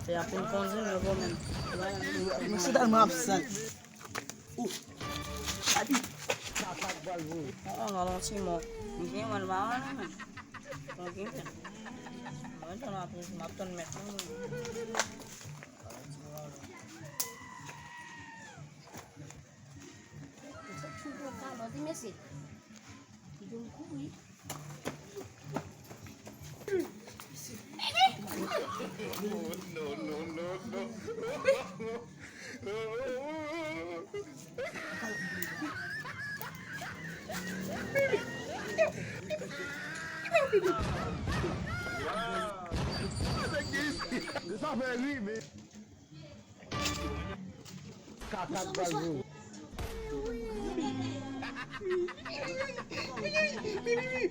Ya pun konsen ya komen. Mesti tak maaf san. Tadi. Oh, kalau sih mau, ini mana bawa nih? Kalau gini, mau itu lah tuh maton met. Kalau di Messi, hidung kui. Kakak baru.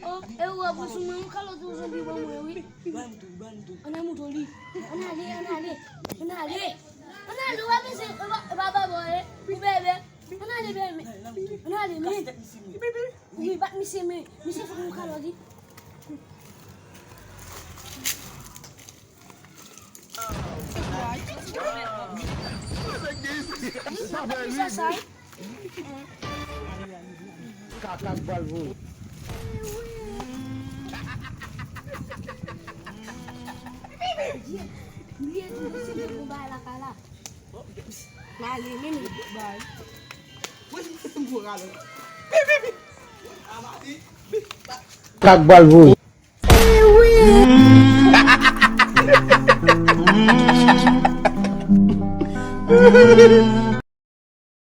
Oh, eu abuso mesmo kalau tu zumbi bang wewi. Bantu. Ana mudoli. Ana ali. Ana lu apa sih? Baba boy. Bebe. Ana ali bebe. Ana ali men. Ni bat misi fuk kalau di. Bisa say. Kakak baru. Dia tu sini kubala kala. Lali ni bye. Kakak baru. Ewi.